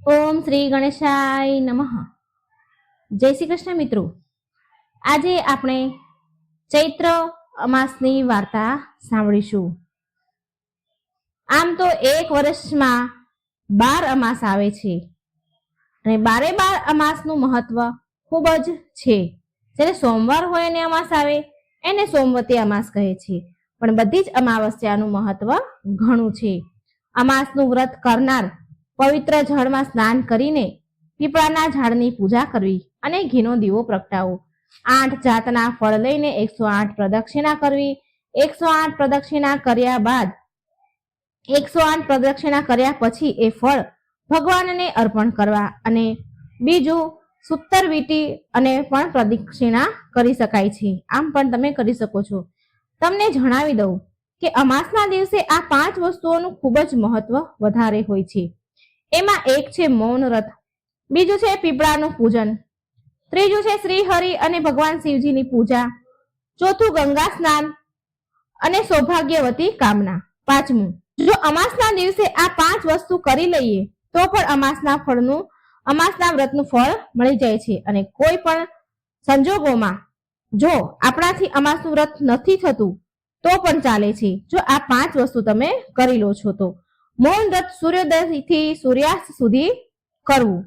ઓમ શ્રી ગણેશાય નમઃ. જય શ્રી કૃષ્ણ મિત્રો. આજે આપણે ચૈત્ર અમાસની વાર્તા સાંભળીશું. આમ તો એક વર્ષમાં 12 અમાસ આવે છે અને 12 અમાસનું મહત્વ ખૂબ જ છે. જ્યારે સોમવાર હોય અને અમાસ આવે એને સોમવતી અમાસ કહે છે, પણ બધી જ અમાવસ્યાનું મહત્વ ઘણું છે. અમાસનું વ્રત કરનાર પવિત્ર જળમાં સ્નાન કરીને પીપળાના ઝાડની પૂજા કરવી અને ઘીનો દીવો પ્રગટાવો. 8 જાતના ફળ લઈને 108 પ્રદક્ષિણા કરવી. 108 પ્રદક્ષિણા કર્યા બાદ 108 પ્રદક્ષિણા કર્યા પછી એ ફળ ભગવાનને અર્પણ કરવા. અને બીજું સુત્તર વીટી અને પણ પ્રદક્ષિણા કરી શકાય છે. આમ પણ તમે કરી શકો છો. તમને જણાવી દઉં કે અમાસના દિવસે આ 5 વસ્તુઓનું ખૂબ જ મહત્વ વધારે હોય છે. એમાં એક છે મૌન વ્રત, બીજું છે પીપળાનું પૂજન, ત્રીજું છે શ્રી હરિ અને ભગવાન શિવજીની પૂજા, ચોથું ગંગા સ્નાન અને સૌભાગ્યવતી કામના, પાંચમું જો અમાસના દિવસે આ 5 વસ્તુ કરી લઈએ તો પણ અમાસના વ્રતનું ફળ મળી જાય છે. અને કોઈ પણ સંજોગોમાં જો આપણાથી અમાસનું વ્રત નથી થતું તો પણ ચાલે છે, જો આ 5 વસ્તુ તમે કરી લો છો તો. મૌન વ્રત સૂર્યોદયથી સૂર્યાસ્ત સુધી કરવું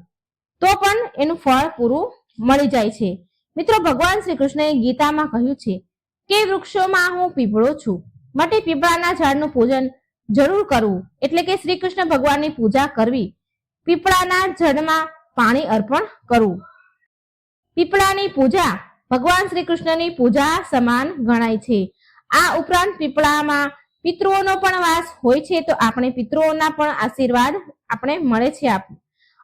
તો પણ એનું ફળ પૂરું મળી જાય છે. મિત્રો, ભગવાન શ્રી કૃષ્ણએ ગીતામાં કહ્યું છે કે વૃક્ષોમાં હું પીપળો છું, માટે પીપળાના ઝાડનું પૂજન જરૂર કરવું, એટલે કે શ્રી કૃષ્ણ ભગવાનની પૂજા કરવી, પીપળાના ઝાડમાં પાણી અર્પણ કરવું. પીપળાની પૂજા ભગવાન શ્રી કૃષ્ણની પૂજા સમાન ગણાય છે. આ ઉપરાંત પીપળામાં પિતૃઓનો પણ વાસ હોય છે, તો આપણે પિતૃઓના પણ આશીર્વાદ આપણે મળે છે.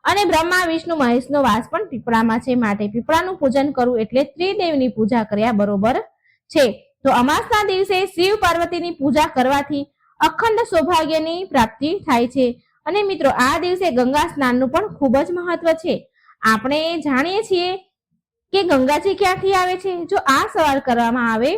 અને બ્રહ્મા વિષ્ણુ મહેશનો વાસ પણ પીપળામાં છે, માટે પીપળાનું પૂજન કરવું એટલે ત્રિદેવની પૂજા કર્યા બરોબર છે. તો અમાસના દિવસે શિવ પાર્વતીની પૂજા કરવાથી અખંડ સૌભાગ્યની પ્રાપ્તિ થાય છે. અને મિત્રો, આ દિવસે ગંગા સ્નાનનું પણ ખૂબ જ મહત્વ છે. આપણે જાણીએ છીએ કે ગંગાજી ક્યાંથી આવે છે. જો આ સવાલ કરવામાં આવે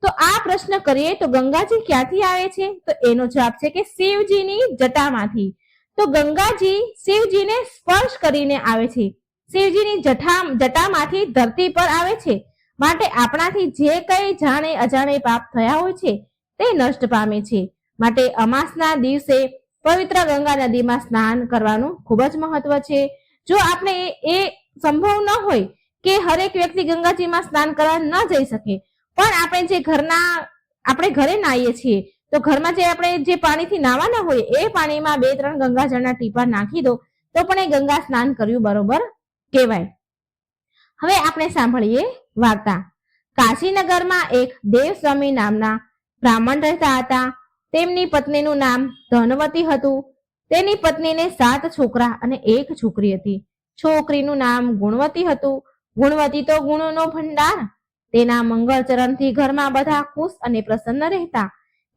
તો આ પ્રશ્ન કરીએ તો ગંગાજી ક્યાંથી આવે છે, તો એનો જવાબ છે કે શિવજીની જટામાંથી. તો ગંગાજી શિવજીને સ્પર્શ કરીને આવે છે. શિવજીની જટામાંથી ધરતી પર આવે છે, માટે આપણાથી જે કંઈ જાણે અજાણે પાપ થયા હોય છે તે નષ્ટ પામે છે. માટે અમાસના દિવસે પવિત્ર ગંગા નદીમાં સ્નાન કરવાનું ખૂબ જ મહત્વ છે. જો આપણે એ સંભવ ન હોય કે હરેક વ્યક્તિ ગંગાજીમાં સ્નાન કરવા ન જઈ શકે, પણ આપણે ઘરે નાહીએ છીએ તો ઘરમાં જે પાણીથી નાવાના હોય એ પાણીમાં 2-3 ગંગાજળના ટીપા નાખી દો તો પણ એ ગંગા સ્નાન કર્યું બરોબર કહેવાય. હવે આપણે સાંભળીએ વાર્તા. કાશીનગરમાં એક દેવસ્વામી નામના બ્રાહ્મણ રહેતા હતા. તેમની પત્નીનું નામ ધનવતી હતું. તેની પત્નીને 7 છોકરા અને 1 છોકરી હતી. છોકરીનું નામ ગુણવતી હતું. ગુણવતી તો ગુણોનો ભંડાર. તેના મંગળચરણથી ઘરમાં બધા ખુશ અને પ્રસન્ન રહેતા.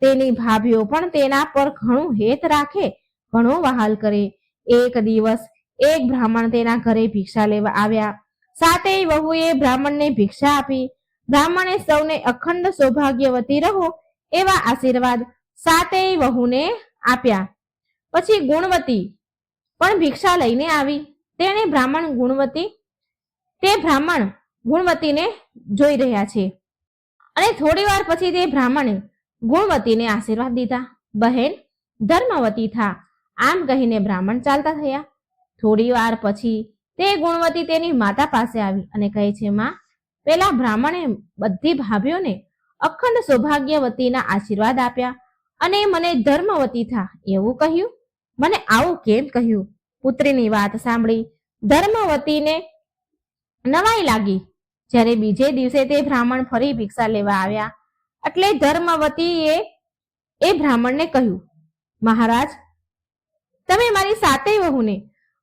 તેની ભાભીઓ પણ તેના પર ઘણું હેત રાખે, ઘણો વહાલ કરે. એક દિવસ એક બ્રાહ્મણ તેના ઘરે ભિક્ષા લેવા આવ્યા. 7 વહુએ બ્રાહ્મણને ભિક્ષા આપી. બ્રાહ્મણે સૌને અખંડ સૌભાગ્યવતી રહો એવા આશીર્વાદ 7 વહુને આપ્યા. પછી ગુણવતી પણ ભિક્ષા લઈને આવી. તેણે બ્રાહ્મણ ગુણવતીને જોઈ રહ્યા છે અને થોડી વાર પછી તે બ્રાહ્મણે ગુણવતીને આશીર્વાદ દીધા. બહેન, ધર્મવતી થા, આમ કહીને બ્રાહ્મણ ચાલતા થયા. થોડી વાર પછી તે ગુણવતી તેની માતા પાસે આવી અને કહે છે, માં, પેલા બ્રાહ્મણે બધી ભાભીઓને અખંડ સૌભાગ્યવતીના આશીર્વાદ આપ્યા અને મને ધર્મવતી થા એવું કહ્યું. મને આવું કેમ કહ્યું? પુત્રીની વાત સાંભળી ધર્મવતીને નવાઈ લાગી. જ્યારે બીજે દિવસે તે બ્રાહ્મણ ફરી ભિક્ષા લેવા આવ્યા એટલે ધર્મવતીએ એ બ્રાહ્મણને કહ્યું, મહારાજ, તમે મારી 7 વહુને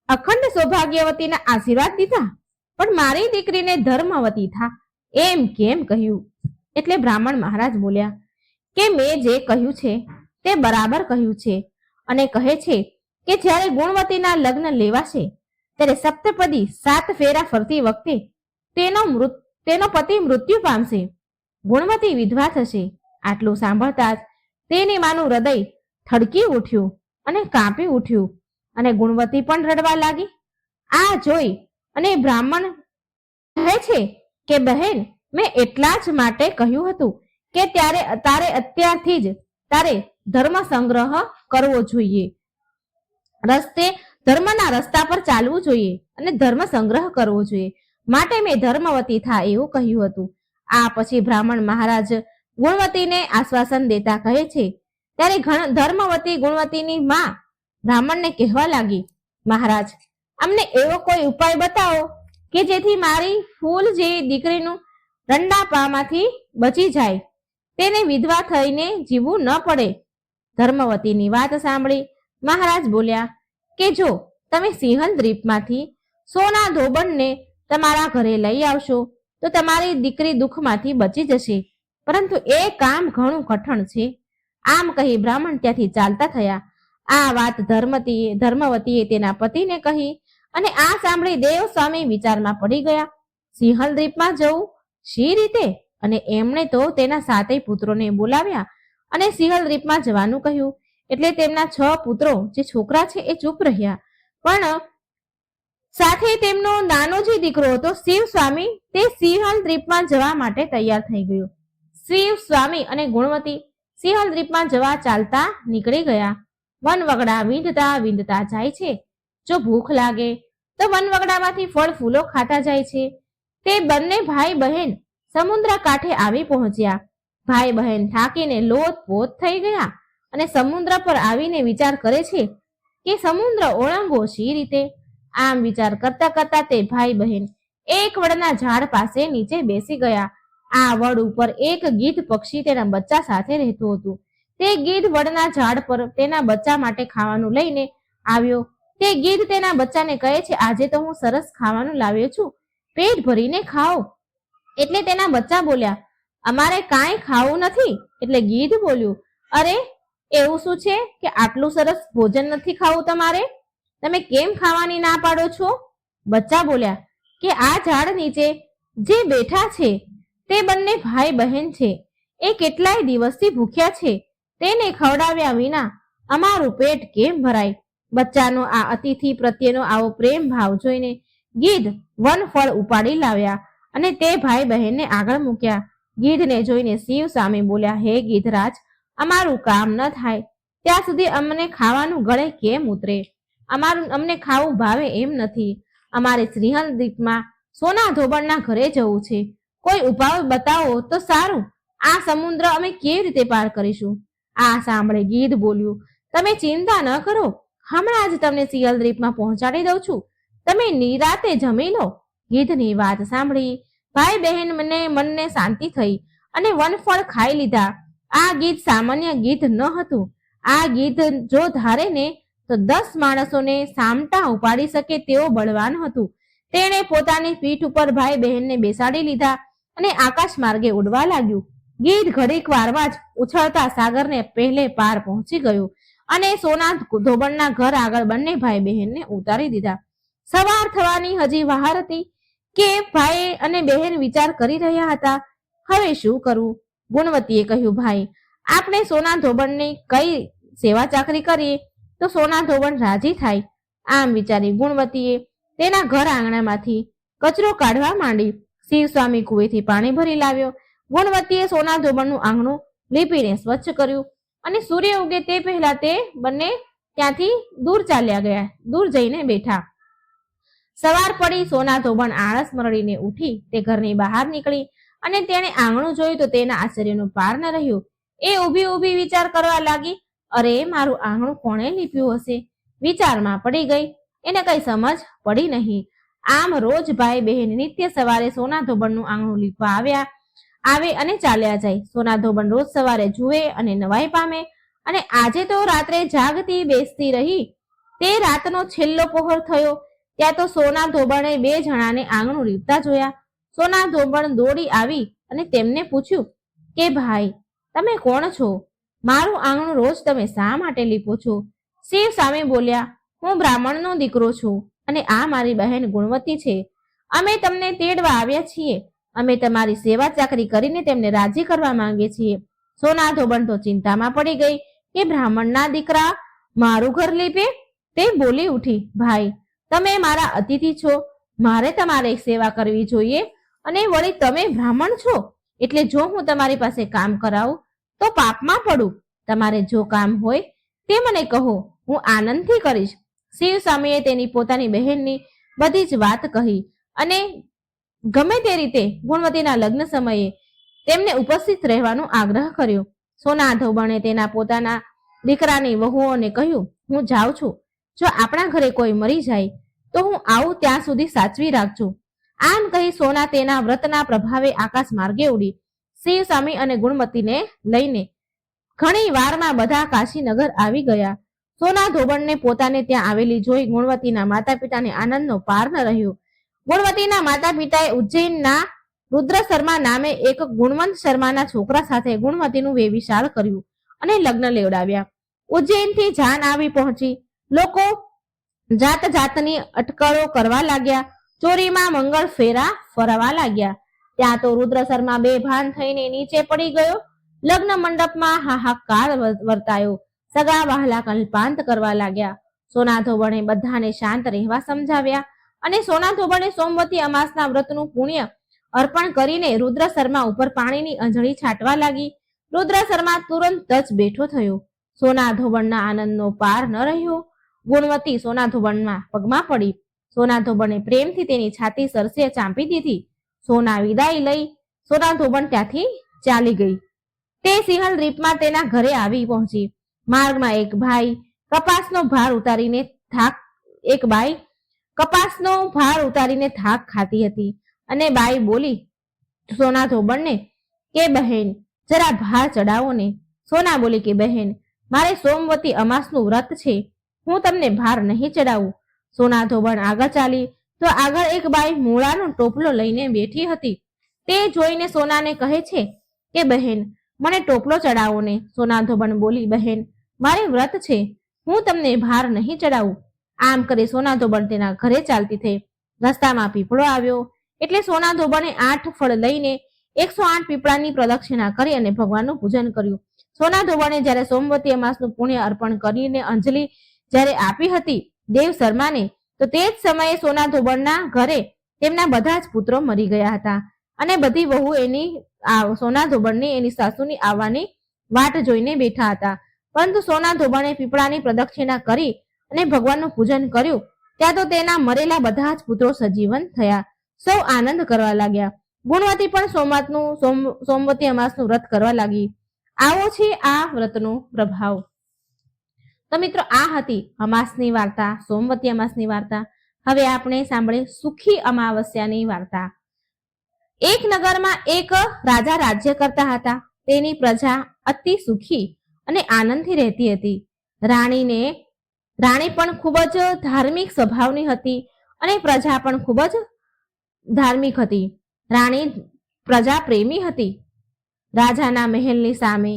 અખંડ સૌભાગ્યવતીના આશીર્વાદ દીધા, પણ મારી દીકરીને ધર્મવતી થા એમ કેમ કહ્યું? એટલે બ્રાહ્મણ મહારાજ બોલ્યા કે મેં જે કહ્યું છે તે બરાબર કહ્યું છે. અને કહે છે કે જ્યારે ગુણવતીના લગ્ન લેવાશે ત્યારે સપ્તપદી 7 ફેરા ફરતી વખતે તેનો પતિ મૃત્યુ પામશે. ગુણવતી વિધવા થશે. આટલું સાંભળતા જ તેની માનું હૃદય થડકી ઉઠ્યું અને કાંપી ઉઠ્યું અને ગુણવતી પણ રડવા લાગી. આ જોઈ અને બ્રાહ્મણ કહે છે કે બહેન, મેં એટલા જ માટે કહ્યું હતું કે તારે અત્યારથી જ તારે ધર્મ સંગ્રહ કરવો જોઈએ, ધર્મના રસ્તા પર ચાલવું જોઈએ અને ધર્મ સંગ્રહ કરવો જોઈએ, માટે મેં ધર્મવતી થા એવું કહ્યું હતું. આ પછી બ્રાહ્મણ મહારાજ ગુણવતીને આશ્વાસન દેતા કહે છે ત્યારે ધર્મવતી ગુણવતીની માં બ્રાહ્મણને કહેવા લાગી, મહારાજ, અમને એવો કોઈ ઉપાય બતાવો કે જેથી મારી ફૂલ જેવી દીકરીનું રંડાપામાંથી બચી જાય, તેને વિધવા થઈને જીવવું ન પડે. ધર્મવતીની વાત સાંભળી મહારાજ બોલ્યા કે જો તમે સિંહલ દ્વીપમાંથી સોના ધોબણને તમારા ઘરે લઈ આવશો તો તમારી દીકરી દુઃખમાંથી બચી જશે, પરંતુ એ કામ ઘણું કઠણ છે. આમ કહી બ્રાહ્મણ ત્યાંથી ચાલતા થયા. આ વાત ધર્મવતીએ તેના પતિને કહી અને આ સાંભળી દેવ સ્વામી વિચારમાં પડી ગયા. સિંહલ દ્વીપમાં જવું શી રીતે? અને એમણે તો તેના 7 પુત્રોને બોલાવ્યા અને સિંહલ દ્વીપમાં જવાનું કહ્યું. એટલે તેમના 6 પુત્રો જે છોકરા છે એ ચૂપ રહ્યા, પણ સાથે તેમનો નાનો જે દીકરો હતો શિવ સ્વામી તે સિંહલ દ્વીપમાં જવા માટે તૈયાર થઈ ગયો. શિવ સ્વામી અને ગુણવતી સિંહલ દ્વીપમાં જવા ચાલતા નીકળી ગયા. વનવગડા વીંધતા જાય છે. જો ભૂખ લાગે તો વનવગડામાંથી ફળ ફૂલો ખાતા જાય છે. તે બંને ભાઈ બહેન સમુદ્ર કાંઠે આવી પહોંચ્યા. ભાઈ બહેન થાકીને લોથપોથ થઈ ગયા અને સમુદ્ર પર આવીને વિચાર કરે છે કે સમુદ્ર ઓળંગવો શી રીતે. આમ વિચાર કરતા કરતા તે ભાઈ બહેન એક વડના ઝાડ પાસે નીચે બેસી ગયા. આ વડ ઉપર એક ગીધ પક્ષી તેના બચ્ચા સાથે રહેતું હતું. તે ગીધ વડના ઝાડ પર તેના બચ્ચા માટે ખાવાનું લઈને આવ્યો. તે ગીધ તેના બચ્ચાને કહે છે, આજે તો હું સરસ ખાવાનું લાવ્યો છું, પેટ ભરીને ખાઓ. એટલે તેના બચ્ચા બોલ્યા, અમારે કાંઈ ખાવું નથી. એટલે ગીધ બોલ્યું, અરે એવું શું છે કે આટલું સરસ ભોજન નથી ખાવું તમારે? તમે કેમ ખાવાની ના પાડો છો? બચ્ચા બોલ્યા કે આ ઝાડ નીચે જે બેઠા છે તે બંને ભાઈ બહેન છે. એ કેટલાય દિવસથી ભૂખ્યા છે. તેને ખવડાવ્યા વિના અમારું પેટ કેમ ભરાય? બચ્ચાનો આ અતિથિ પ્રત્યેનો આવો પ્રેમ ભાવ જોઈને ગીધ વનફળ ઉપાડી લાવ્યા અને તે ભાઈ બહેનને આગળ મૂક્યા. ગીધને જોઈને શિવ સ્વામી બોલ્યા, હે ગીધરાજ, અમારું કામ ન થાય ત્યાં સુધી અમને ખાવાનું ગળે કેમ ઉતરે? અમને ખાવું ભાવે એમ નથી. અમારે સિંહલ દ્વીપમાં સોના ધોબણના ઘરે જવું છે. કોઈ ઉપાય બતાવો તો સારું. આ સમુદ્ર અમે કેવી રીતે પાર કરીશું? આ સાંભળે ગીધ બોલ્યું, તમે ચિંતા ન કરો, હમણાં જ તમને સિંહલ દ્વીપમાં પહોંચાડી દઉં છું. તમે નિરાતે જમી લો. ગીધની વાત સાંભળી ભાઈ બહેન મનને શાંતિ થઈ અને વનફળ ખાઈ લીધા. આ ગીધ સામાન્ય ગીધ ન હતું. આ ગીધ જો ધારે ને તો 10 માણસોને સામટા ઉપાડી શકે તેવો બળવાન હતું. તેણે પોતાની પીઠ ઉપર ભાઈ બહેનને બેસાડી લીધા અને આકાશ માર્ગે ઉડવા લાગ્યું. ગીધ ઘડીક વારમાં જ ઉછળતા સાગરને પહેલે પાર પહોંચી ગયું અને સોના ધોબણના ઘર આગળ બંને ભાઈ બહેનને ઉતારી દીધા. સવાર થવાની હજી વાર હતી કે ભાઈ અને બહેન વિચાર કરી રહ્યા હતા, હવે શું કરવું? ગુણવતીએ કહ્યું, ભાઈ, આપણે સોના ધોબણની કઈ સેવા ચાકરી કરીએ તો સોના ધોબણ રાજી થાય. આમ વિચારી ગુણવતીએ તેના ઘર આંગણામાંથી કચરો કાઢવા માંડી. શિવ સ્વામી કુવેથી પાણી ભરી લાવ્યો. ગુણવતીએ સોના ધોબણનું આંગણું લીપીને સ્વચ્છ કર્યું અને સૂર્ય ઉગે તે પહેલા તે બંને ત્યાંથી દૂર જઈને બેઠા. સવાર પડી. સોના ધોબણ આળસ મરડીને ઉઠી તે ઘરની બહાર નીકળી અને તેણે આંગણું જોયું તો તેના આશ્ચર્યનો પાર ન રહ્યો. એ ઊભી વિચાર કરવા લાગી, અરે મારું આંગણું કોણે લીપ્યું હશે? વિચારમાં પડી ગઈ. એને કઈ સમજ પડી નહીં. આમ રોજ ભાઈ બહેન નિત્ય સવારે સોના ધોબણનું આંગણું લીપવા આવે અને ચાલ્યા જાય. સોના ધોબણ રોજ સવારે જુએ અને નવાઈ પામે અને આજે તો રાત્રે જાગતી બેસતી રહી. તે રાતનો છેલ્લો પહોર થયો ત્યાં તો સોના ધોબણે 2 જણાને આંગણું લીપતા જોયા. સોના ધોબણ દોડી આવી અને તેમને પૂછ્યું કે ભાઈ, તમે કોણ છો? મારું આંગણું રોજ તમે શા માટે લીપો છો? શિવ સ્વામી બોલ્યા, હું બ્રાહ્મણનો દીકરો છું અને આ મારી બહેન ગુણવતી છે. અમે તમને તેડવા આવ્યા છીએ. અમે તમારી સેવા ચાકરી કરીને તેમને રાજી કરવા માંગીએ છીએ. સોના ધોબણ તો ચિંતામાં પડી ગઈ કે બ્રાહ્મણના દીકરા મારું ઘર લીપે. તે બોલી ઉઠી, ભાઈ, તમે મારા અતિથિ છો, મારે તમારી સેવા કરવી જોઈએ, અને વળી તમે બ્રાહ્મણ છો એટલે જો હું તમારી પાસે કામ કરાવું તો પાપમાં પડું. તમારે જો કામ હોય તે મને કહો, હું આનંદથી કરીશ. શિવ સ્વામીએ તેની પોતાની બહેનની બધી જ વાત કહી અને ગમે તે રીતે ગુણવતીના લગ્ન સમયે તેમને ઉપસ્થિત રહેવાનો આગ્રહ કર્યો. સોના ધોબણે તેના પોતાના દીકરાની વહુઓને કહ્યું, હું જાઉં છું, જો આપણા ઘરે કોઈ મરી જાય તો હું આવું ત્યાં સુધી સાચવી રાખજો. આમ કહી સોના તેના વ્રતના પ્રભાવે આકાશ માર્ગે ઉડી શિવ સ્વામી અને ગુણવતીને લઈને ઘણી વારમાં બધા કાશીનગર આવી ગયા. સોના ધોબણને પોતાને ત્યાં આવેલી જોઈ ગુણવતીના માતા પિતાને આનંદનો પાર ન રહ્યો. ગુણવતીના માતા પિતાએ ઉજ્જૈનના રુદ્ર શર્મા નામે એક ગુણવંત શર્માના છોકરા સાથે ગુણવતીનું વેવિશાળ કર્યું અને લગ્ન લેવડાવ્યા. ઉજ્જૈનથી જાન આવી પહોંચી. લોકો જાત જાતની અટકળો કરવા લાગ્યા. ચોરીમાં મંગળ ફેરા ફરવા લાગ્યા. ત્યાં તો રુદ્ર શર્મા બેભાન થઈને નીચે પડી ગયો. લગ્ન મંડપમાં હાહાકાર વર્તાયો. સગા વહાલા કલ્પાંત કરવા લાગ્યા. સોના ધોબણે બધાને શાંત રહેવા સમજાવ્યા અને સોના ધોબણે સોમવતી અમાસના વ્રતનું પુણ્ય અર્પણ કરીને રુદ્ર શર્મા ઉપર પાણીની અંજળી છાંટવા લાગી. રુદ્ર શર્મા તુરંત જ બેઠો થયો. સોના ધોબણના આનંદનો પાર ન રહ્યો. ગુણવતી સોના ધોબણના પગમાં પડી. સોના ધોબણે પ્રેમથી તેની છાતી સરસે ચાંપી દીધી. સોના વિદાય લઈ સોના ધોબણ ત્યાંથી ચાલી ગઈ. તે સિંહલ દ્વીપમાં તેના ઘરે આવી પહોંચી. માર્ગમાં એક બાઈ કપાસનો ભાર ઉતારીને થાક ખાતી હતી અને બાઈ બોલી સોના ધોબણને કે બહેન, જરા ભાર ચડાવો ને. સોના બોલી કે બહેન, મારે સોમવતી અમાસનું વ્રત છે, હું તમને ભાર નહીં ચડાવું. સોના ધોબણ આગળ ચાલી તો આગળ એક બાઈ મૂળાનો ટોપલો લઈને બેઠી હતી. તે જોઈને સોનાને કહે છે કે બહેન, મને ટોપલો ચડાવો ને. સોના ધોબણ બોલી, બહેન, મારે વ્રત છે, હું તમને ભાર નહીં ચડાવું. આમ કરી સોના ધોબણ તેના ઘરે ચાલતી થઈ. રસ્તામાં પીપળો આવ્યો એટલે સોના ધોબણે 8 ફળ લઈને 108 પીપળાની પ્રદક્ષિણા કરી અને ભગવાનનું પૂજન કર્યું. સોના ધોબણે જ્યારે સોમવતી અમાસનું પુણ્ય અર્પણ કરીને અંજલિ જ્યારે આપી હતી દેવ શર્માને, તો તે જ સમયે સોના ધોબણના ઘરે તેમના બધા જ પુત્રો મરી ગયા હતા અને બધી વહુ સોના ધોબણની એની સાસુની આવવાની વાટ જોઈને બેઠા હતા. પરંતુ સોના ધોબણે પીપળાની પ્રદક્ષિણા કરી અને ભગવાનનું પૂજન કર્યું ત્યાં તો તેના મરેલા બધા જ પુત્રો સજીવન થયા. સૌ આનંદ કરવા લાગ્યા. ગુણવતી પણ સોમવતી અમાસનું વ્રત કરવા લાગી. આવો છે આ વ્રતનો પ્રભાવ. તો મિત્રો, આ હતી અમાસની વાર્તા, સોમવતી અમાસની વાર્તા. હવે આપણે સાંભળીએ સુખી અમાવસ્યાની વાર્તા. એક નગરમાં એક રાજા રાજ્ય કરતા હતા. તેની પ્રજા અતિ સુખી અને આનંદથી રહેતી હતી. રાણી પણ ખૂબ જ ધાર્મિક સ્વભાવની હતી અને પ્રજા પણ ખૂબ જ ધાર્મિક હતી. રાણી પ્રજા પ્રેમી હતી. રાજાના મહેલની સામે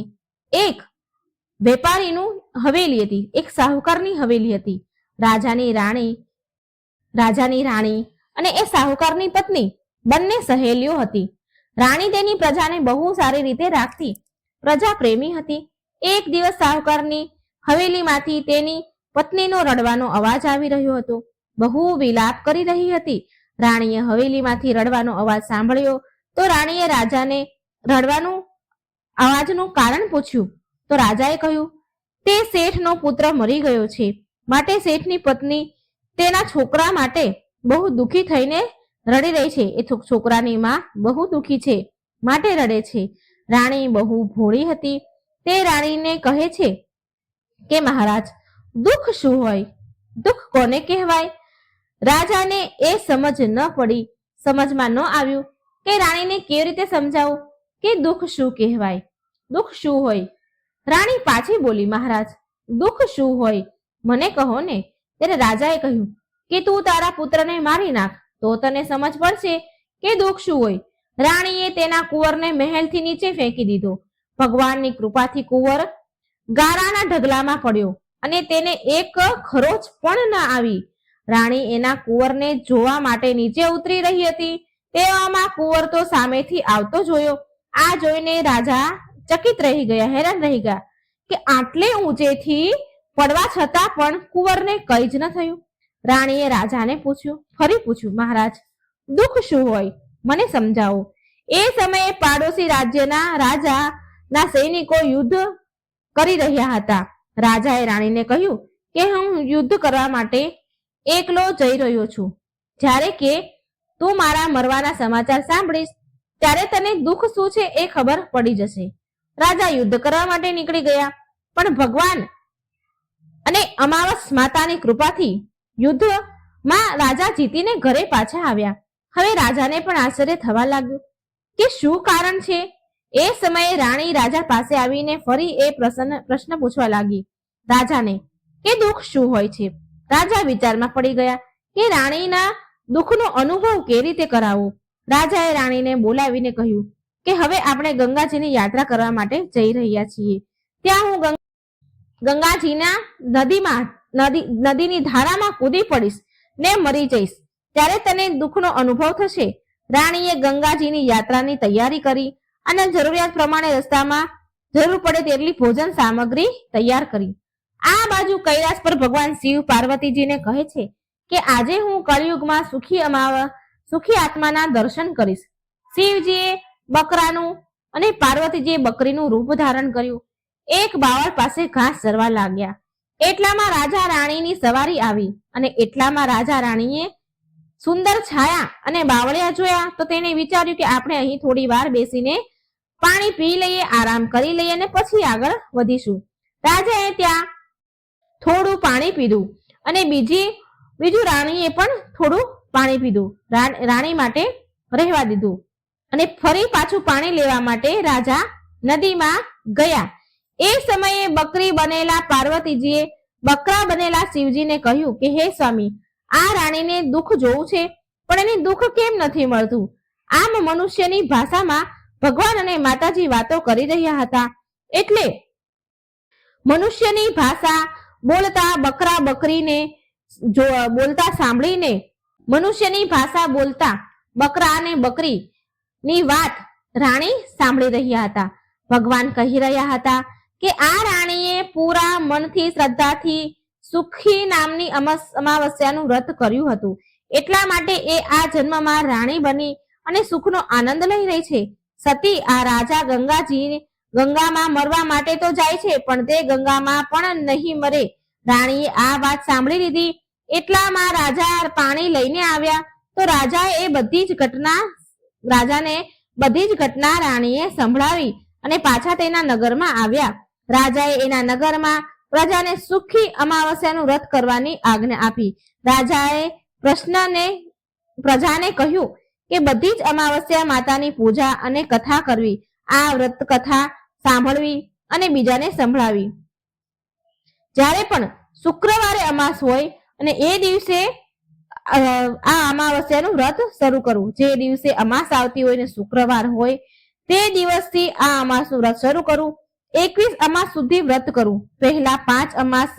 એક વેપારીનું હવેલી હતી, એક સાહુકારની હવેલી હતી. રાજાની રાણી અને એ સાહુકારની પત્ની બંને સહેલીઓ હતી. રાણી તેની પ્રજાને બહુ સારી રીતે રાખતી. પ્રજા પ્રેમી હતી. એક દિવસ સાહુકારની હવેલીમાંથી તેની પત્નીનો રડવાનો અવાજ આવી રહ્યો હતો. બહુ વિલાપ કરી રહી હતી. રાણીએ હવેલીમાંથી રડવાનો અવાજ સાંભળ્યો તો રાણીએ રાજાને રડવાનું અવાજનું કારણ પૂછ્યું. તો રાજાએ કહ્યું, તે શેઠનો પુત્ર મરી ગયો છે, માટે શેઠની પત્ની તેના છોકરા માટે બહુ દુઃખી થઈને રડી રહી છે. એ છોકરાની માં બહુ દુઃખી છે માટે રડે છે. રાણી બહુ ભોળી હતી. તે રાણીને કહે છે કે મહારાજ, દુઃખ શું હોય? દુઃખ કોને કહેવાય? રાજાને એ સમજમાં ન આવ્યું કે રાણીને કેવી રીતે સમજાવું કે દુઃખ શું કહેવાય, દુઃખ શું હોય. રાણી પાછી બોલી, મહારાજ, દુઃખ શું હોય મને કહો ને. ત્યારે રાજાએ કહ્યું કે તું તારા પુત્રને મારી નાખ તો તને સમજ પડશે કે દુઃખ શું હોય. રાણીએ તેના કુંવરને મહેલથી નીચે ફેંકી દીધો. ભગવાનની કૃપાથી કુંવર ગારાના ઢગલામાં પડ્યો અને તેને એક ખરોચ પણ ન આવી. રાણી એના કુંવરને જોવા માટે નીચે ઉતરી રહી હતી. તેવામાં કુંવર તો સામેથી આવતો જોયો. આ જોઈને રાજા ચકિત રહી ગયા, હેરાન રહી ગયા કે આટલે ઊંચેથી પડવા છતાં પણ કુંવરને કઈ જ ન થયું. રાણીએ રાજાને ફરી પૂછ્યું, મહારાજ, દુઃખ શું હોય, મને સમજાવો. એ સમયે પાડોશી રાજ્યના રાજાના સૈનિકો યુદ્ધ કરી રહ્યા હતા. રાજાએ રાણીને કહ્યું કે હું યુદ્ધ કરવા માટે એકલો જઈ રહ્યો છું. જ્યારે કે તું મારા મરવાના સમાચાર સાંભળીશ ત્યારે તને દુઃખ શું છે એ ખબર પડી જશે. રાજા યુદ્ધ કરવા માટે નીકળી ગયા, પણ ભગવાન અને અમાવસ માતાની કૃપાથી યુદ્ધમાં રાજા જીતીને ઘરે પાછા આવ્યા. હવે રાજાને પણ આશ્ચર્ય થવા લાગ્યું કે શું કારણ છે. એ સમયે રાણી રાજા પાસે આવીને ફરી એ પ્રશ્ન પૂછવા લાગી રાજાને કે દુઃખ શું હોય છે. રાજા વિચારમાં પડી ગયા કે રાણીના દુઃખનો અનુભવ કેવી રીતે કરાવવો. રાજાએ રાણીને બોલાવીને કહ્યું કે હવે આપણે ગંગાજીની યાત્રા કરવા માટે જઈ રહ્યા છીએ. ત્યાં હું ગંગાજીના નદીની ધારામાં કૂદી પડીશ ને મરી જઈશ. ત્યારે તને દુઃખનો અનુભવ થશે. રાણીએ ગંગાજીની યાત્રાની તૈયારી કરી અને જરૂરિયાત પ્રમાણે રસ્તામાં જરૂર પડે તેટલી ભોજન સામગ્રી તૈયાર કરી. આ બાજુ કૈલાસ પર ભગવાન શિવ પાર્વતીજીને કહે છે કે આજે હું કળિયુગમાં સુખી આત્માના દર્શન કરીશ. શિવજીએ બકરાનું અને પાર્વતીજીએ બકરીનું રૂપ ધારણ કર્યું. એક બાવળ પાસે ઘાસ ચરવા લાગ્યા. એટલામાં રાજા રાણીની સવારી આવી અને એટલામાં રાજા રાણીએ સુંદર છાયા અને બાવળિયા જોયા તો તેને વિચાર્યું કે આપણે અહીં થોડી વાર બેસીને પાણી પી લઈએ, આરામ કરી લઈએ અને પછી આગળ વધીશું. રાજાએ ત્યાં થોડું પાણી પીધું અને બીજું રાણીએ પણ થોડું પાણી પીધું. રાણી માટે રહેવા દીધું અને ફરી પાછું પાણી લેવા માટે રાજા નદીમાં ગયા. એ સમયે બકરી બનેલા પાર્વતીજીએ બકરા બનેલા શિવજીને કહ્યું કે હે સ્વામી, આ રાણીને દુઃખ જોવું છે પણ એને દુઃખ કેમ નથી મળતું. આમ મનુષ્યની ભાષામાં ભગવાન અને માતાજી વાતો કરી રહ્યા હતા. એટલે મનુષ્યની ભાષા બોલતા બકરા બકરીને બોલતા સાંભળીને મનુષ્યની ભાષા બોલતા બકરા અને બકરીની વાત રાણી સાંભળી રહ્યા હતા. ભગવાન કહી રહ્યા હતા કે આ રાણીએ પૂરા મનથી શ્રદ્ધાથી સુખી નામની અમાવસ્યાનું વ્રત કર્યું હતું. એટલા માટે એ આ જન્મમાં રાણી બની અને સુખનો આનંદ લઈ રહી છે. સતી, આ રાજા ગંગામાં મરવા માટે તો જાય છે પણ તે ગંગામાં પણ નહીં મરે. રાણીએ આ વાત સાંભળી લીધી. એટલામાં રાજા પાણી લઈને આવ્યા તો રાજાને બધી જ ઘટના રાણીએ સંભળાવી અને પાછા તેના નગરમાં આવ્યા. રાજાએ એના નગરમાં પ્રજાને સુખી અમાવસ્યાનું વ્રત કરવાની આજ્ઞા આપી. રાજાએ પ્રજાને કહ્યું કે બધી જ અમાવસ્યા માતાની પૂજા અને કથા કરવી, આ વ્રત કથા સાંભળવી અને બીજાને સંભળાવી. જ્યારે પણ શુક્રવારે અમાસ હોય અને એ દિવસે આ અમાવસ્યાનું વ્રત શરૂ કરવું. જે દિવસે અમાસ આવતી હોય ને શુક્રવાર હોય તે દિવસથી આ અમાસનું વ્રત શરૂ કરવું. 21 અમાસ સુધી વ્રત કરવું. પહેલા 5 અમાસ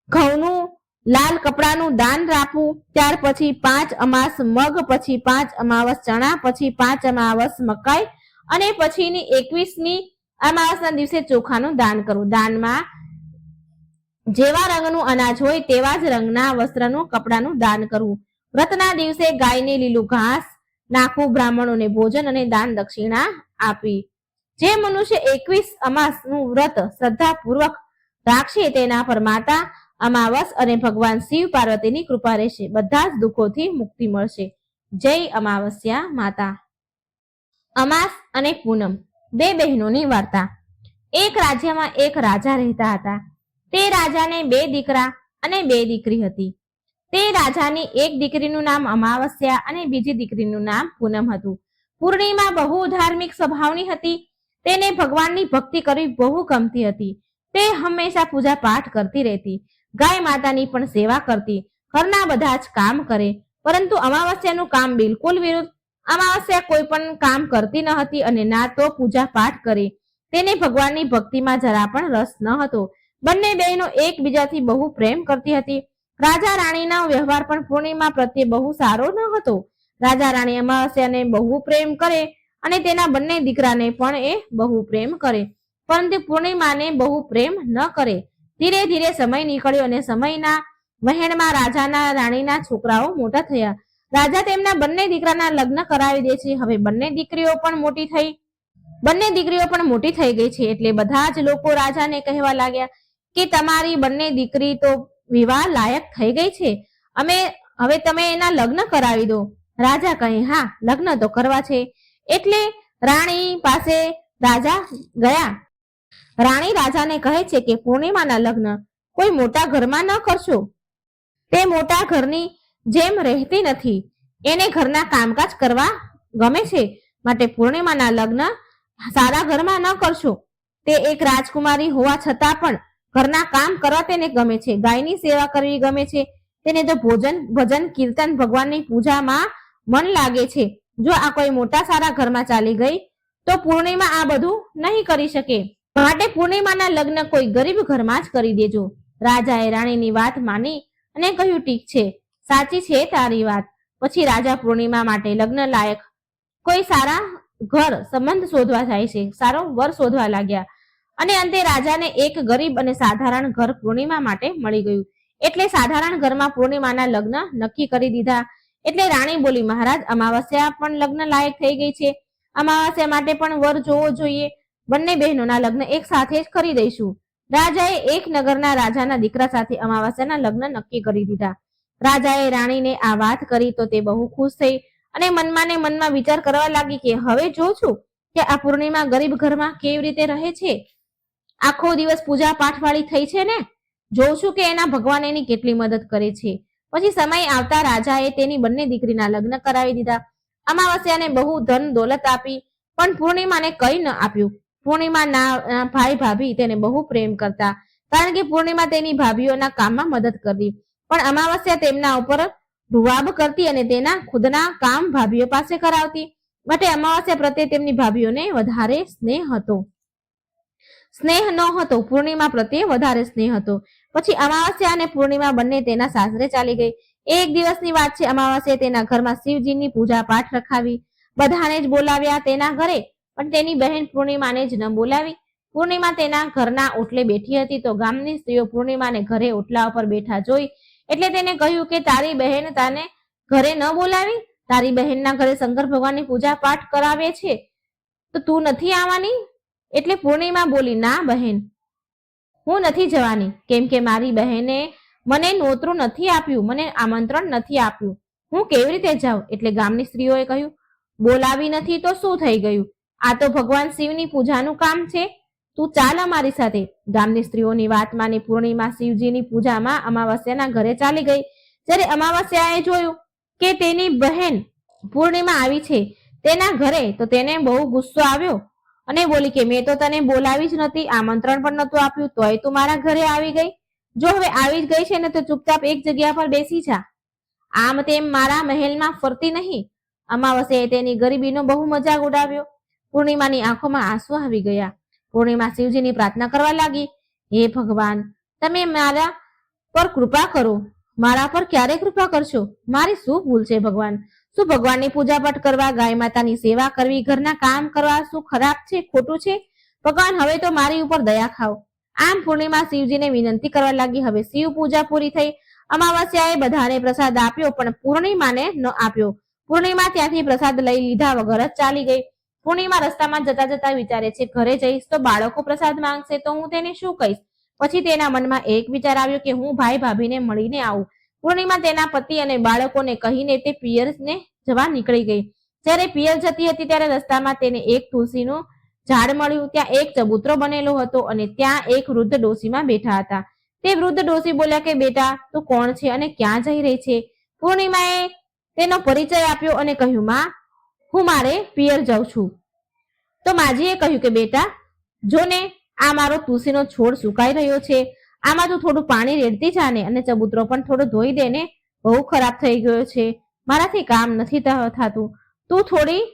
ઘઉંનું લાલ કપડાનું દાન રાખવું, ત્યાર પછી 5 અમાસ મગ, પછી 5 અમાવસ ચણા, પછી 5 અમાવસ મકાઈ અને પછીની 21મી અમાવસના દિવસે ચોખાનું દાન કરવું. દાનમાં જેવા રંગનું અનાજ હોય તેવા જ રંગના વસ્ત્રનું કપડાનું દાન કરવું. વ્રતના દિવસે ગાયને લીલું ઘાસ નાખવું, બ્રાહ્મણોને ભોજન અને દાન દક્ષિણા આપવી. જે મનુષ્ય 21 અમાસનું વ્રત શ્રદ્ધાપૂર્વક રાખશે તેના પર માતા અમાવસ અને ભગવાન શિવ પાર્વતીની કૃપા રહેશે. બધા જ દુઃખોથી મુક્તિ મળશે. જય અમાવસ્યા માતા. અમાસ અને પૂનમ, બે બહેનોની વાર્તા. એક રાજ્યમાં એક રાજા રહેતા હતા. તે રાજાને 2 દીકરા અને 2 દીકરી હતી. તે રાજાની એક દીકરીનું નામ અમાવસ્યા અને બીજી દીકરીનું નામ પૂનમ હતું. પૂર્ણિમા બહુ ધાર્મિક સ્વભાવની હતી. તેને ભગવાનની ભક્તિ કરવી બહુ ગમતી હતી. તે હંમેશા પૂજા પાઠ કરતી રહેતી, ગાય માતાની પણ સેવા કરતી, ઘરના બધા જ કામ કરે. પરંતુ અમાવસ્યાનું કામ બિલકુલ વિરુદ્ધ. અમાવસ્યા કોઈ પણ કામ કરતી ન હતી અને ના તો પૂજા પાઠ કરે. તેને ભગવાનની ભક્તિમાં જરા પણ રસ ન હતો. બંને બહેનો એકબીજાથી બહુ પ્રેમ કરતી હતી. રાજા રાણીનો વ્યવહાર પણ પૂર્ણિમા પ્રત્યે બહુ સારો ન હતો. રાજા રાણી અમાવસ્યાને બહુ પ્રેમ કરે અને તેના બંને દીકરાને પણ એ બહુ પ્રેમ કરે, પરંતુ પૂર્ણિમાને બહુ પ્રેમ ન કરે. ધીરે ધીરે સમય નીકળ્યો અને સમયના વહેણમાં રાજાના રાણીના છોકરાઓ મોટા થયા. રાજા તેમના બંને દીકરાના લગ્ન કરાવી દે છે. હવે બંને દીકરીઓ પણ મોટી થઈ ગઈ છે. એટલે બધા જ લોકો રાજાને કહેવા લાગ્યા કે તમારી બંને દીકરી તો વિવાહ લાયક થઈ ગઈ છે, હવે તમે એના લગ્ન કરાવી દો. રાજા કહે, હા, લગ્ન તો કરવા છે. એટલે રાણી પાસે રાજા ગયા. રાણી રાજાને કહે છે કે પૂર્ણિમાના લગ્ન કોઈ મોટા ઘરમાં ન કરશો. તે મોટા ઘરની જેમ રહેતી નથી, એને ઘરના કામકાજ કરવા ગમે છે, માટે પૂર્ણિમાના લગ્ન સારા ઘરમાં ન કરશો. તે એક રાજકુમારી હોવા છતાં પણ ઘરના કામ કરવા તેને ગમે છે, ગાયની સેવા કરવી ગમે છે, તેને તો ભજન કીર્તન ભગવાનની પૂજામાં મન લાગે છે. જો આ કોઈ મોટા સારા ઘરમાં ચાલી ગઈ તો પૂર્ણિમા આ બધું નહીં કરી શકે, માટે પૂર્ણિમાના લગ્ન કોઈ ગરીબ ઘરમાં જ કરી દેજો. રાજાએ રાણીની વાત માની અને કહ્યું, ઠીક છે, સાચી છે તારી વાત. પછી રાજા પૂર્ણિમા માટે લગ્ન લાયક કોઈ સારા ઘર સંબંધ શોધવા જાય છે, સારો વર શોધવા લાગ્યા. અને અંતે રાજાને એક ગરીબ અને સાધારણ ઘર પૂર્ણિમા માટે મળી ગયું. એટલે સાધારણ ઘરમાં પૂર્ણિમાના લગ્ન નક્કી કરી દીધા. એટલે રાણી બોલી, મહારાજ, અમાવસ્યા પણ લગ્ન લાયક થઈ ગઈ છે, અમાવસ્યા માટે પણ વર જોવો જોઈએ. બંને બહેનોના લગ્ન એક સાથે જ કરી દઈશું. રાજાએ એક નગરના રાજાના દીકરા સાથે અમાવસ્યાના લગ્ન નક્કી કરી દીધા. રાજાએ રાણીને આ વાત કરી તો તે બહુ ખુશ થઈ અને મનમાં ને મનમાં વિચાર કરવા લાગી કે હવે જોઉં છું કે આ પૂર્ણિમા ગરીબ ઘરમાં કેવી રીતે રહે છે. આખો દિવસ પૂજા પાઠ વાળી થઈ છે ને, જોઉં છું કે એના ભગવાન એની કેટલી મદદ કરે છે. પછી સમય આવતા રાજાએ તેની બંને દીકરીના લગ્ન કરાવી દીધા. અમાવસ્યાને બહુ ધન દોલત આપી, પણ પૂર્ણિમાને કંઈ ન આપ્યું. પૂર્ણિમાના ભાઈ ભાભી તેને બહુ પ્રેમ કરતા, કારણ કે પૂર્ણિમા તેની ભાભીઓના કામમાં મદદ કરતી, પણ અમાવસ્યા તેમના ઉપર રૂવાબ કરતી અને તેના ખુદના કામ ભાભીઓ પાસે કરાવતી. માટે અમાવસ્યા પ્રત્યે તેમની ભાભીઓને વધારે સ્નેહ ન હતો, પૂર્ણિમા પ્રત્યે વધારે સ્નેહ હતો. પછી અમાવસ્યા અને પૂર્ણિમા બંને તેના સાસરે ચાલી ગઈ. એક દિવસની વાત છે. અમાવસ્યાએ તેના ઘરમાં શિવજીની પૂજા પાઠ રખાવી, બધાને જ બોલાવ્યા તેના ઘરે, પણ તેની બહેન પૂર્ણિમાને જ ન બોલાવી. પૂર્ણિમા તેના ઘરના ઓટલે બેઠી હતી તો ગામની સ્ત્રીઓ પૂર્ણિમાને ઘરે ઓટલા ઉપર બેઠા જોઈ એટલે તેને કહ્યું કે તારી બહેન તને ઘરે ન બોલાવી, તારી બહેનના ઘરે શંકર ભગવાનની પૂજા પાઠ કરાવે છે તો તું નથી આવવાની? એટલે પૂર્ણિમા બોલી, ના બહેન, હું નથી જવાની, કેમ કે મારી બહેને મને નોતરું નથી આપ્યું, મને આમંત્રણ નથી આપ્યું, હું કેવી રીતે જાઉં? એટલે ગામની સ્ત્રીઓએ કહ્યું, બોલાવી નથી તો શું થઈ ગયું? આ તો ભગવાન શિવની પૂજાનું કામ છે, તું ચાલ અમારી સાથે. ગામની સ્ત્રીઓની વાત માની પૂર્ણિમા શિવજીની પૂજામાં અમાવસ્યાના ઘરે ચાલી ગઈ. જ્યારે અમાવસ્યાએ જોયું કે તેની બહેન પૂર્ણિમા આવી છે તેના ઘરે તો તેને બહુ ગુસ્સો આવ્યો અને બોલી કે મેં તો તને બોલાવી જ નથી, આમંત્રણ પણ નતું આપ્યું, તોય તું મારા ઘરે આવી ગઈ. જો હવે આવી જ ગઈ છે ને તો ચૂપચાપ એક જગ્યા પર બેસી જા, આમ તેમ મારા મહેલમાં ફરતી નહીં. અમાવસ્યાએ તેની ગરીબીનો બહુ મજાક ઉડાવ્યો. પૂર્ણિમાની આંખોમાં આંસુ આવી ગયા. પૂર્ણિમા શિવજીની પ્રાર્થના કરવા લાગી, હે ભગવાન, તમે મારા પર કૃપા કરો. મારા પર ક્યારે કૃપા કરશો? મારી શું ભૂલ છે ભગવાન? શું ભગવાનની પૂજા પાઠ કરવા, ગાય માતાની સેવા કરવી, ઘરના કામ કરવા શું ખરાબ છે, ખોટું છે? ભગવાન, હવે તો મારી ઉપર દયા ખાઓ. આમ પૂર્ણિમા શિવજીને વિનંતી કરવા લાગી. હવે શિવ પૂજા પૂરી થઈ. અમાવસ્યાએ બધાને પ્રસાદ આપ્યો પણ પૂર્ણિમાને ન આપ્યો. પૂર્ણિમા ત્યાંથી પ્રસાદ લઈ લીધા વગર જ ચાલી ગઈ. પૂર્ણિમા રસ્તામાં જતા જતા વિચારે છે, ઘરે જઈશ તો બાળકો પ્રસાદ માંગશે તો હું તેને શું કહીશ? પછી તેના મનમાં એક વિચાર આવ્યો કે હું ભાઈ ભાભીને મળીને આવું. પૂર્ણિમા તેના પતિ અને બાળકોને કહીને તે પિયરને જવા નીકળી ગઈ. જ્યારે પિયર જતી હતી ત્યારે રસ્તામાં તેને એક તુલસીનું ઝાડ મળ્યું. ત્યાં એક ચબૂતરો બનેલો હતો અને ત્યાં એક વૃદ્ધ ડોશીમાં બેઠા હતા. તે વૃદ્ધ ડોશી બોલ્યા કે બેટા, તું કોણ છે અને ક્યાં જઈ રહી છે? પૂર્ણિમાએ તેનો પરિચય આપ્યો અને કહ્યું, માં, હું મારે પિયર જાઉં છું. તો માજીએ કહ્યું કે બેટા, જો ને આ મારો તુલસીનો છોડ સુકાઈ રહ્યો છે, આમાં તું થોડું પાણી રેડતી જા ને અને ચબૂતરો પણ થોડો ધોઈ દે ને, બહુ ખરાબ થઈ ગયો છે, મારાથી કામ નથી થતું, તું થોડી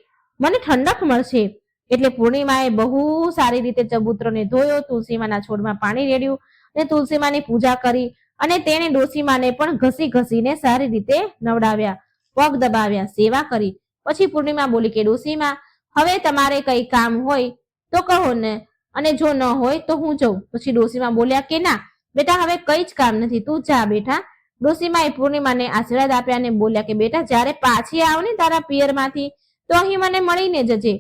મને ઠંડક મળશે. એટલે પૂર્ણિમાએ બહુ સારી રીતે ચબૂતરોને ધોયો, તુલસીમાના છોડમાં પાણી રેડ્યું અને તુલસીમાની પૂજા કરી અને તેણે ડોશીમાને પણ ઘસી ઘસીને સારી રીતે નવડાવ્યા, પગ દબાવ્યા, સેવા કરી. પછી પૂર્ણિમા બોલી કે ડોશીમા, હવે તમારે કઈ કામ હોય તો કહો ને, અને જો ન હોય તો હું જઉં. પછી ડોશીમા બોલ્યા કે ના, બેટા હવે કઈ જ કામ નથી, તું જા બેટા. ડોશીમાએ પૂર્ણિમાને આશીર્વાદ આપ્યા અને બોલ્યા કે બેટા જ્યારે પાછી આવ ને તારા પિયરમાંથી તો અહીં મને મળીને જજે.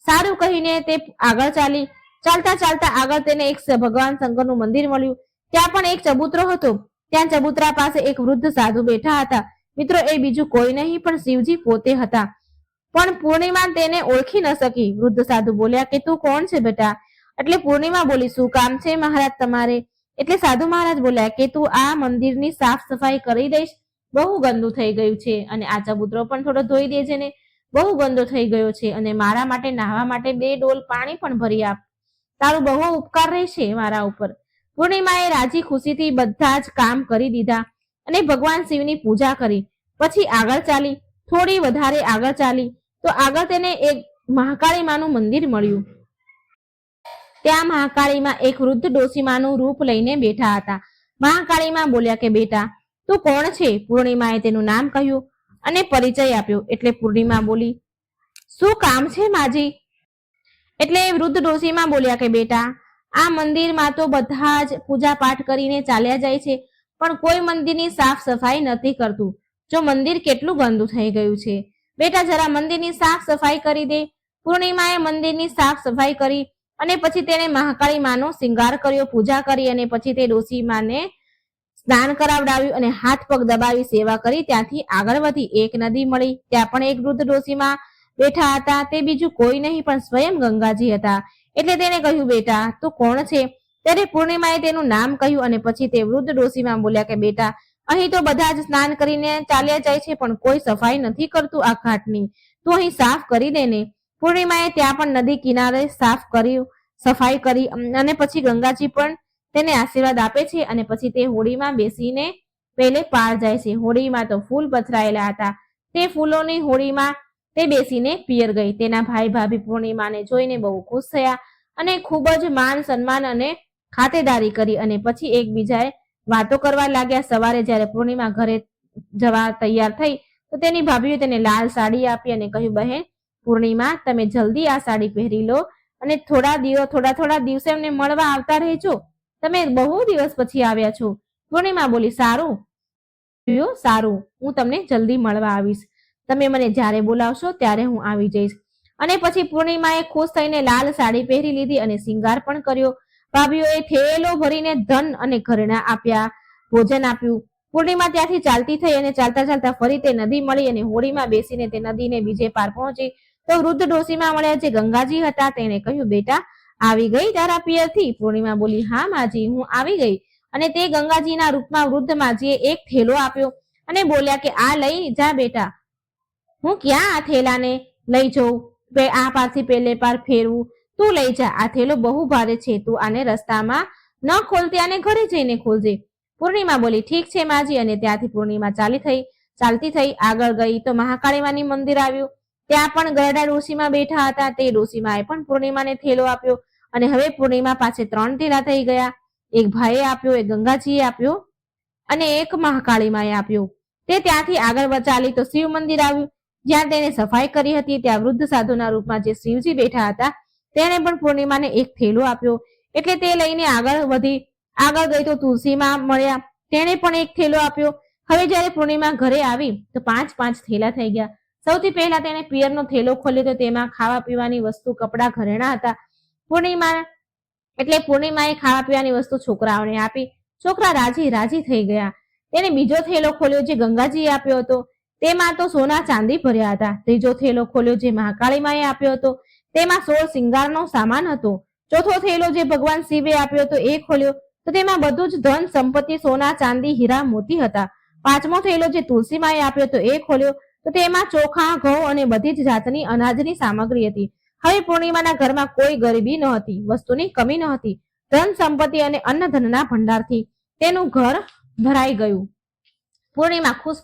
સારું કહીને તે આગળ ચાલી. ચાલતા ચાલતા આગળ તેને એક ભગવાન શંકરનું મંદિર મળ્યું. ત્યાં પણ એક ચબૂતરો હતો. ત્યાં ચબૂતરા પાસે એક વૃદ્ધ સાધુ બેઠા હતા. મિત્રો, એ બીજું કોઈ નહીં પણ શિવજી પોતે હતા. પણ પૂર્ણિમા તેને ઓળખી ન શકી. વૃદ્ધ સાધુ બોલ્યા કે તું કોણ છે બેટા? એટલે પૂર્ણિમા બોલી, શું કામ છે મહારાજ તમારે? એટલે સાધુ મહારાજ બોલ્યા કે તું આ મંદિરની સાફ સફાઈ કરી દઈશ, બહુ ગંદુ થઈ ગયું છે, અને આ ચબૂતરો પણ થોડો ધોઈ દેજે ને, બહુ ગંદો થઈ ગયો છે, અને મારા માટે નાહવા માટે 2 ડોલ પાણી પણ ભરી આપ, તારું બહુ ઉપકાર રહેશે મારા ઉપર. પૂર્ણિમાએ રાજી ખુશીથી બધા જ કામ કરી દીધા અને ભગવાન શિવની પૂજા કરી. પછી આગળ ચાલી. થોડી વધારે આગળ ચાલી તો આગળ તેને એક મહાકાળી માનું મંદિર મળ્યું. ત્યાં મહાકાળીમાં એક વૃદ્ધ ડોશીમાનું રૂપ લઈને બેઠા હતા. મહાકાળીમાં બોલ્યા કે બેટા તું કોણ છે? પૂર્ણિમાએ તેનું નામ કહ્યું અને પરિચય આપ્યો. એટલે પૂર્ણિમા બોલી, શું કામ છે માજી? એટલે વૃદ્ધ ડોશીમાં બોલ્યા કે બેટા આ મંદિરમાં તો બધા જ પૂજા પાઠ કરીને ચાલ્યા જાય છે, પણ કોઈ મંદિરની સાફ સફાઈ નથી કરતું. જો મંદિર કેટલું ગંદુ થઈ ગયું છે, બેટા જરા મંદિરની સાફ સફાઈ કરી દે. પૂર્ણિમાએ મંદિરની સાફ સફાઈ કરી અને પછી તેણે મહાકાળી માનો શિંગાર કર્યો, પૂજા કરી અને પછી તે ડોશી માને સ્નાન કરાવડાવ્યું અને હાથ પગ દબાવી સેવા કરી. ત્યાંથી આગળ વધી એક નદી મળી. ત્યાં પણ એક વૃદ્ધ ડોશીમાં બેઠા હતા. તે બીજું કોઈ નહીં પણ સ્વયં ગંગાજી હતા. એટલે તેને કહ્યું બેટા તું કોણ છે? ત્યારે પૂર્ણિમાએ તેનું નામ કહ્યું અને પછી તે વૃદ્ધ ડોશીમાં બોલ્યા કે બેટા અહીં તો બધા જ સ્નાન કરીને ચાલ્યા જાય છે, પણ કોઈ સફાઈ નથી કરતું આ ઘાટની, તું અહીં સાફ કરી દે ને. પૂર્ણિમાએ ત્યાં પણ નદી કિનારે સાફ કર્યું, સફાઈ કરી અને પછી ગંગાજી પણ તેને આશીર્વાદ આપે છે અને પછી તે હોડીમાં બેસીને પહેલે પાર જાય છે. હોડીમાં તો ફૂલ પથરાયેલા હતા. તે ફૂલોની હોડીમાં તે બેસીને પિયર ગઈ. તેના ભાઈ ભાભી પૂર્ણિમાને જોઈને બહુ ખુશ થયા અને ખૂબ જ માન સન્માન અને ખાતેદારી કરી અને પછી એકબીજાએ વાતો કરવા લાગ્યા. સવારે જ્યારે પૂર્ણિમા ઘરે જવા તૈયાર થઈ તો તેની ભાભીએ તેને લાલ સાડી આપી અને કહ્યું, બહેન પૂર્ણિમા તમે જલ્દી આ સાડી પહેરી લો અને થોડા દિવસે અમને મળવા આવતા રહેજો, તમે બહુ દિવસ પછી આવ્યા છો. પૂર્ણિમા બોલી, સારું, હું તમને જલ્દી મળવા આવીશ, તમે મને જ્યારે બોલાવશો ત્યારે હું આવી જઈશ. અને પછી પૂર્ણિમાએ ખુશ થઈને લાલ સાડી પહેરી લીધી અને શિંગાર પણ કર્યો. ભાભીઓએ થેલો ભરીને ધન અને ઘરેણાં આપ્યા, ભોજન આપ્યું. પૂર્ણિમા ત્યાંથી ચાલતી થઈ અને ચાલતા ચાલતા ફરી તે નદી મળી અને હોડીમાં બેસીને તે નદીને બીજે પાર પહોંચી તો વૃદ્ધ ડોશીમાં મળ્યા જે ગંગાજી હતા. તેણે કહ્યું, બેટા આવી ગઈ તારા પિયરથી? પૂર્ણિમા બોલી, હા માજી હું આવી ગઈ. અને તે ગંગાજીના રૂપમાં વૃદ્ધ માજીએ એક થેલો આપ્યો અને બોલ્યા કે આ લઈ જા બેટા. હું ક્યાં આ થેલાને લઈ જઉં? આ પારથી પેલે પાર ફેરવું, તું લઈ જા, આ થેલો બહુ ભારે છે, તું આને રસ્તામાં ન ખોલતી, આને ઘરે જઈને ખોલજે. પૂર્ણિમા બોલી, ઠીક છે માજી. અને ત્યાંથી પૂર્ણિમા ચાલતી થઈ આગળ ગઈ તો મહાકાળીમાની મંદિર આવ્યું. ત્યાં પણ ગરડા ડોશીમાં બેઠા હતા. તે ડોશીમાએ પણ પૂર્ણિમાને થેલો આપ્યો અને હવે પૂર્ણિમા પાસે 3 થેલા થઈ ગયા. એક ભાઈએ આપ્યો, એક ગંગાજીએ આપ્યો અને એક મહાકાળીમાએ આપ્યો. તે ત્યાંથી આગળ ચાલી તો શિવ મંદિર આવ્યું, જ્યાં તેને સફાઈ કરી હતી. ત્યાં વૃદ્ધ સાધુના રૂપમાં જે શિવજી બેઠા હતા તેણે પણ પૂર્ણિમાને એક થેલો આપ્યો. એટલે તે લઈને આગળ ગઈ તો તુલસીમાં મળ્યા, તેણે પણ એક થેલો આપ્યો. હવે જ્યારે પૂર્ણિમા ઘરે આવી તો 5 થેલા થઈ ગયા. સૌથી પહેલા તેણે પિયરનો થેલો ખોલ્યો તો તેમાં ખાવા પીવાની વસ્તુ, કપડા, ઘરેણાં હતા. પૂર્ણિમાએ ખાવા પીવાની વસ્તુ છોકરાઓને આપી. છોકરા રાજી થઈ ગયા. તેને બીજો થેલો ખોલ્યો જે ગંગાજીએ આપ્યો હતો, તેમાં તો સોના ચાંદી ભર્યા હતા. ત્રીજો થેલો ખોલ્યો જે મહાકાળીમાએ આપ્યો હતો, તેમાં 16 શિંગારનો સામાન હતો. ચોથો થેલો જે ભગવાન શિવે આપ્યો હતો એ ખોલ્યો તો તેમાં બધું જ ધન સંપત્તિ, સોના ચાંદી, હીરા મોતી હતા. 5મો થેલો જે તુલસીમાએ આપ્યો હતો એ ખોલ્યો તો તેમાં ચોખા, ઘઉં અને બધી જ જાતની અનાજની સામગ્રી હતી. હવે પૂર્ણિમાના ઘરમાં કોઈ ગરીબી ન હતી, વસ્તુની કમી ન હતી. ધન સંપત્તિ અને અન્ન ધનના ભંડારથી તેનું ઘર ભરાઈ ગયું. પૂર્ણિમા ખુશ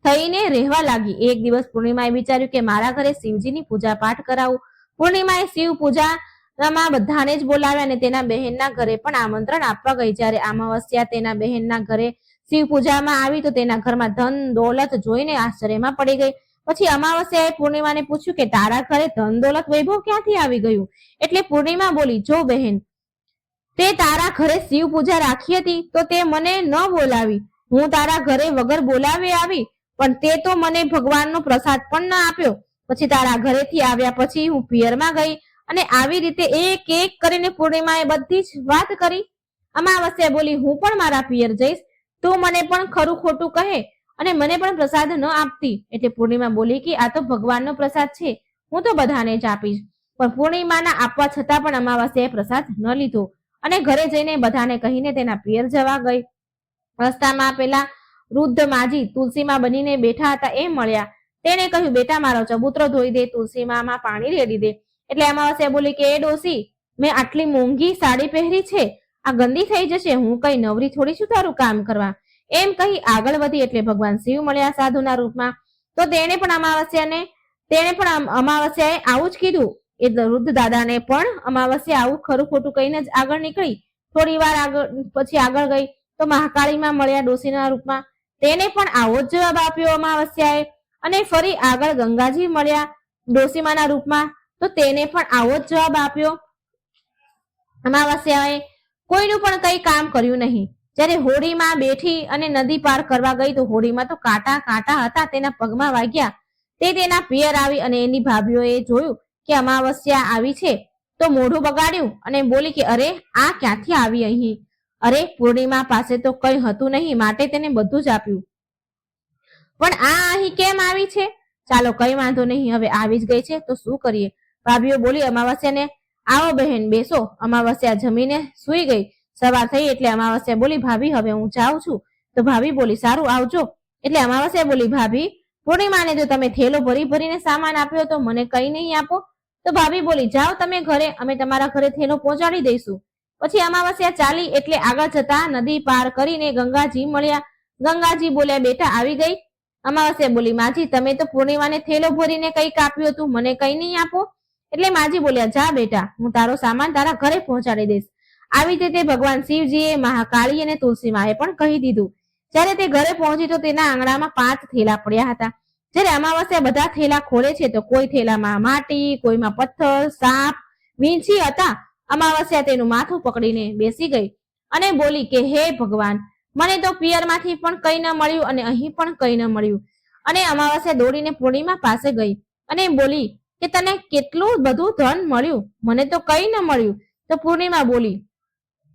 થઈને રહેવા લાગી. એક દિવસ પૂર્ણિમાએ વિચાર્યું કે મારા ઘરે શિવજીની પૂજા પાઠ કરાવું. પૂર્ણિમાએ શિવ પૂજામાં બધાને જ બોલાવ્યા અને તેના બહેનના ઘરે પણ આમંત્રણ આપવા ગઈ. જ્યારે અમાવસ્યા તેના બહેનના ઘરે શિવ પૂજામાં આવી તો તેના ઘરમાં ધન દોલત જોઈને આશ્ચર્યમાં પડી ગઈ. પછી અમાવસ્યાએ પૂર્ણિમાને પૂછ્યું કે તારા ઘરે ધન દોલત વૈભવ ક્યાંથી આવી ગયું? એટલે પૂર્ણિમા બોલી, જો બહેન તે તારા ઘરે શિવ પૂજા રાખી હતી તો તે મને ન બોલાવી. હું તારા ઘરે વગર બોલાવે આવી, પણ તે તો મને ભગવાનનો પ્રસાદ પણ ન આપ્યો. પછી તારા ઘરેથી આવ્યા પછી હું પિયરમાં ગઈ અને આવી રીતે એક એક કરીને પૂર્ણિમાએ બધી જ વાત કરી. અમાવસ્યા બોલી, હું પણ મારા પિયર જઈશ, તું મને પણ ખરું ખોટું કહે અને મને પણ પ્રસાદ ન આપતી. એટલે પૂર્ણિમા બોલી કે આ તો ભગવાનનો પ્રસાદ છે, હું તો બધાને જ આપીશ. પણ પૂર્ણિમાના આપવા છતાં પણ અમાવસ્યાએ પ્રસાદ ન લીધો અને ઘરે જઈને બધાને કહીને તેના પિયર જવા ગઈ. રસ્તામાં પેલા વૃદ્ધ માજી તુલસીમાં બનીને બેઠા હતા એ મળ્યા. તેને કહ્યું, બેટા મારો ચબૂતરો ધોઈ દે, તુલસીમાં પાણી રેડી દે. એટલે અમાવસ્યા બોલી કે એ ડોસી, મેં આટલી મોંઘી સાડી પહેરી છે, આ ગંદી થઈ જશે, હું કઈ નવરી થોડી છું તારું કામ કરવા. એમ કહી આગળ વધી. એટલે ભગવાન શિવ મળ્યા સાધુના રૂપમાં. તો તેણે પણ અમાવસ્યાએ આવું જ કીધું. એ વૃદ્ધ દાદાને પણ અમાવસ્યા આવું ખરું ખોટું કહીને જ આગળ નીકળી. થોડી વાર પછી આગળ ગઈ તો મહાકાળીમાં મળ્યા ડોસીના રૂપમાં. તેને પણ આવો જ જવાબ આપ્યો અમાવસ્યાએ. અને ફરી આગળ ગંગાજી મળ્યા ડોસીમાના રૂપમાં, તો તેને પણ આવો જ જવાબ આપ્યો અમાવસ્યાએ. કોઈનું પણ કઈ કામ કર્યું નહીં. જ્યારે હોડીમાં બેઠી અને નદી પાર કરવા ગઈ તો હોડીમાં તો કાંટા હતા, તેના પગમાં વાગ્યા. તે તેના પિયર આવી અને એની ભાભીઓએ જોયું કે અમાવસ્યા આવી છે તો મોઢું બગાડ્યું અને બોલી કે અરે આ ક્યાંથી આવી અહીં? અરે પૂર્ણિમા પાસે તો કઈ હતું નહીં, માટે તેને બધું જ આપ્યું, પણ આ અહીં કેમ આવી છે? ચાલો કઈ વાંધો નહીં, હવે આવી જ ગઈ છે તો શું કરીએ? ભાભીઓ બોલી અમાવસ્યાને, આવો બહેન બેસો. અમાવસ્યા જમીને સુઈ ગઈ. સવાર થઈ એટલે અમાવસ્યા બોલી, ભાભી હવે હું જાઉં છું. તો ભાભી બોલી, સારું આવજો. એટલે અમાવસ્યા બોલી, ભાભી પૂર્ણિમાને જો તમે થેલો ભરી ભરીને સામાન આપ્યો તો મને કઈ નહીં આપો? તો ભાભી બોલી, જાઓ તમે ઘરે, અમે તમારા ઘરે થેલો પહોંચાડી દઈશું. પછી અમાવસ્યા ચાલી એટલે આગળ જતા નદી પાર કરીને ગંગાજી મળ્યા. ગંગાજી બોલ્યા, બેટા આવી ગઈ? અમાવસ્યા બોલી, માજી તમે તો પૂર્ણિમાને થેલો ભરીને કઈક આપ્યું હતું, મને કઈ નહીં આપો? એટલે માજી બોલ્યા, જા બેટા, હું તારો સામાન તારા ઘરે પહોંચાડી દઈશ. આવી રીતે ભગવાન શિવજીએ, મહાકાળી અને તુલસીમાએ પણ કહી દીધું. જ્યારે તે ઘરે પહોંચી તો તેના આંગણામાં 5 થેલા પડ્યા હતા. જ્યારે અમાવસ્યા બધા થેલા ખોલે છે તો કોઈ થેલામાં માટી, કોઈમાં પથ્થર, સાપ, વીંછી હતા. અમાવસ્યા તેનું માથું પકડીને બેસી ગઈ અને બોલી કે હે ભગવાન, મને તો પિયરમાંથી પણ કઈ ન મળ્યું અને અહીં પણ કઈ ન મળ્યું. અને અમાવસ્યા દોડીને પૂર્ણિમા પાસે ગઈ અને બોલી કે તને કેટલું બધું ધન મળ્યું, મને તો કઈ ન મળ્યું. તો પૂર્ણિમા બોલી,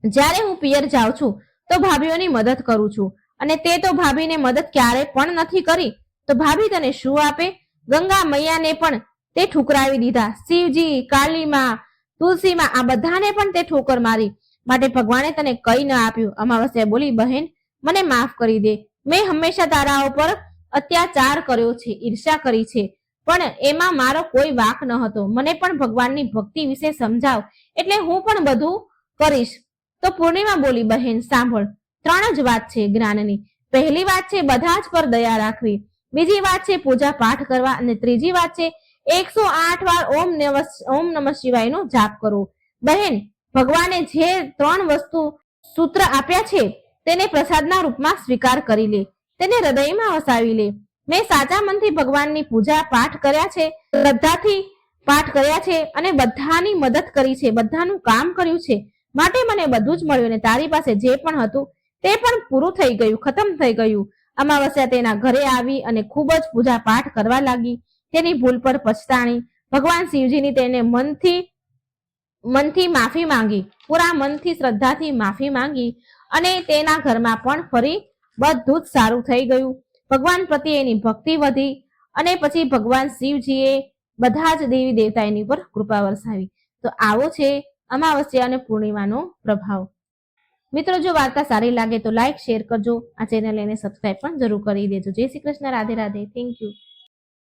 જ્યારે હું પિયર જાઉં છું તો ભાભીઓની મદદ કરું છું અને તે તો ભાભીને મદદ ક્યારે પણ નથી કરી, તો ભાભી તને શું આપે? ગંગા મૈયાને પણ તે ઠુકરાવી દીધા. શિવજી, કાલીમાં, તુલસીમાં આ બધાને પણ તે ઠોકર મારી, માટે ભગવાને તને કઈ ન આપ્યું. અમાવસ્યા બોલી, બહેન મને માફ કરી દે, મેં હંમેશા તારા ઉપર અત્યાચાર કર્યો છે, ઈર્ષા કરી છે, પણ એમાં મારો કોઈ વાંક ન હતો. મને પણ ભગવાનની ભક્તિ વિશે સમજાવ, એટલે હું પણ બધું કરીશ. તો પૂર્ણિમા બોલી, બહેન સાંભળ, 3 જ વાત છે જ્ઞાનની. પહેલી વાત છે બધા જ પર દયા રાખવી, બીજી વાત છે પૂજા પાઠ કરવા અને ત્રીજી વાત છે 108 વાર ઓમ નમઃ શિવાયનો જાપ કરવો. બહેન, ભગવાને જે 3 વસ્તુ સૂત્ર આપ્યા છે તેને પ્રસાદના રૂપમાં સ્વીકાર કરી લે, તેને હૃદયમાં વસાવી લે. મેં સાચા મનથી ભગવાનની પૂજા પાઠ કર્યા છે, શ્રદ્ધાથી પાઠ કર્યા છે અને બધાની મદદ કરી છે, બધાનું કામ કર્યું છે, માટે મને બધું જ મળ્યું અને તારી પાસે જે પણ હતું તે પણ પૂરું થઈ ગયું, ખતમ થઈ ગયું. અમાવસ્યા તેના ઘરે આવી અને ખૂબ જ પૂજા પાઠ કરવા લાગી. તેની ભૂલ પર પછતાણી. ભગવાન શિવજીની તેને મનથી માફી માંગી, પૂરા મનથી શ્રદ્ધાથી માફી માંગી અને તેના ઘરમાં પણ ફરી બધું જ સારું થઈ ગયું. ભગવાન પ્રત્યે એની ભક્તિ વધી અને પછી ભગવાન શિવજીએ બધા જ દેવી દેવતા એની પર કૃપા વરસાવી. તો આવો છે અમાવસ્યા અને પૂર્ણિમાનો પ્રભાવ. મિત્રો, જો વાર્તા સારી લાગે તો લાઈક શેર કરજો. આ ચેનલ એને સબસ્ક્રાઈબ પણ જરૂર કરી દેજો. જય શ્રી કૃષ્ણ, રાધે રાધે. Thank you.